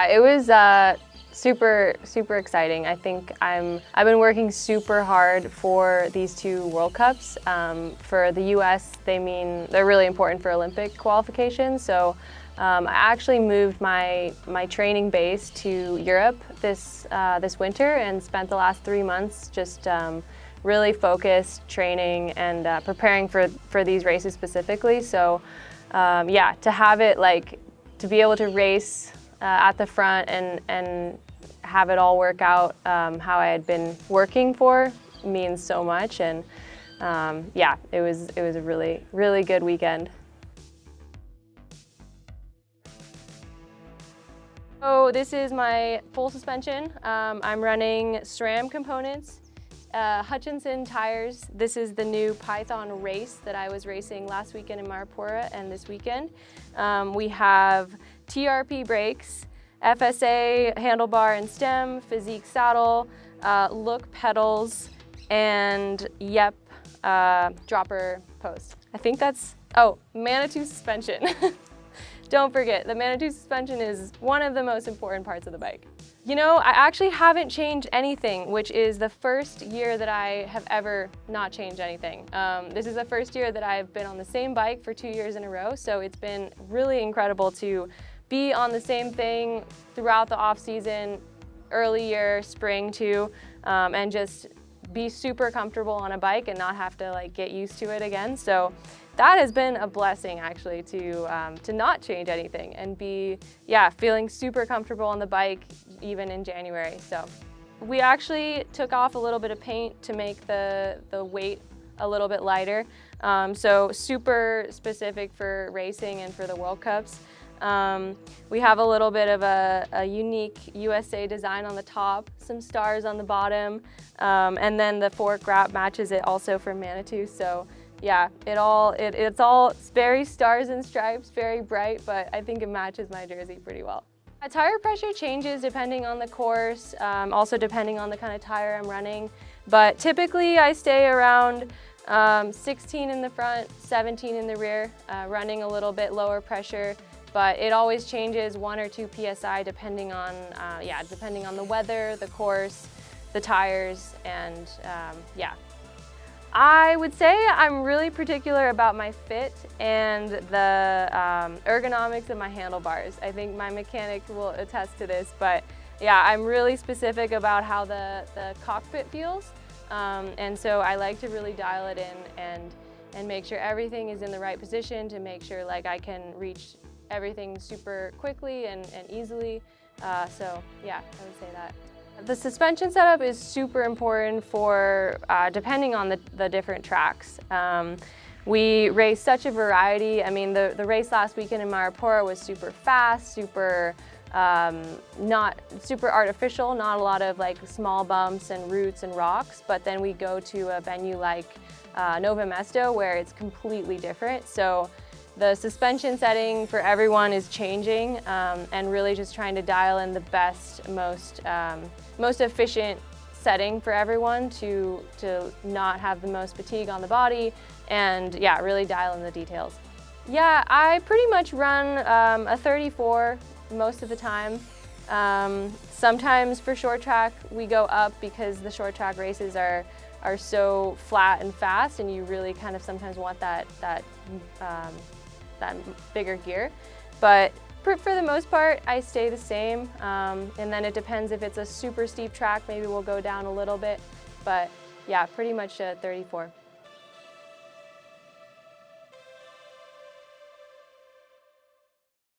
Yeah, it was super exciting. I think I've been working super hard for these 2 World Cups. For the US, they're really important for Olympic qualifications. So I actually moved my training base to Europe this winter and spent the last 3 months just really focused training and preparing for these races specifically. So yeah, to have it to be able to race at the front and have it all work out how I had been working for means so much. And yeah, it was a really good weekend. So this is my full suspension. I'm running SRAM components, Hutchinson tires. This is the new Python race that I was racing last weekend in Maripura and this weekend. We have TRP brakes, FSA handlebar and stem, Physique saddle, Look pedals, and Yep dropper post. I think that's, oh, Manitou suspension. Don't forget, the Manitou suspension is one of the most important parts of the bike. You know, I actually haven't changed anything, which is the first year that I have ever not changed anything. This is the first year that I've been on the same bike for 2 years in a row, so it's been really incredible to be on the same thing throughout the off season, early year, spring too, and just be super comfortable on a bike and not have to get used to it again. So that has been a blessing actually to not change anything and be, yeah, feeling super comfortable on the bike even in January. So we actually took off a little bit of paint to make the weight a little bit lighter. So super specific for racing and for the World Cups. We have a little bit of a unique USA design on the top, some stars on the bottom, and then the fork wrap matches it also for Manitou. So yeah, it's all very stars and stripes, very bright, but I think it matches my jersey pretty well. Tire pressure changes depending on the course, also depending on the kind of tire I'm running, but typically I stay around 16 in the front, 17 in the rear, running a little bit lower pressure. But it always changes 1 or 2 PSI depending on the weather, the course, the tires, and yeah. I would say I'm really particular about my fit and the ergonomics of my handlebars. I think my mechanic will attest to this, but yeah, I'm really specific about how the cockpit feels. And so I like to really dial it in and make sure everything is in the right position to make sure I can reach everything super quickly and easily. So yeah, I would say that. The suspension setup is super important for depending on the different tracks. We race such a variety. I mean, the race last weekend in Maripura was super fast, super not super artificial, not a lot of small bumps and roots and rocks, but then we go to a venue like Nove Mesto where it's completely different. So the suspension setting for everyone is changing and really just trying to dial in the best, most efficient setting for everyone to not have the most fatigue on the body and yeah, really dial in the details. Yeah, I pretty much run a 34 most of the time. Sometimes for short track we go up because the short track races are so flat and fast and you really kind of sometimes want that bigger gear. But for the most part, I stay the same. And then it depends if it's a super steep track, maybe we'll go down a little bit. But yeah, pretty much 34.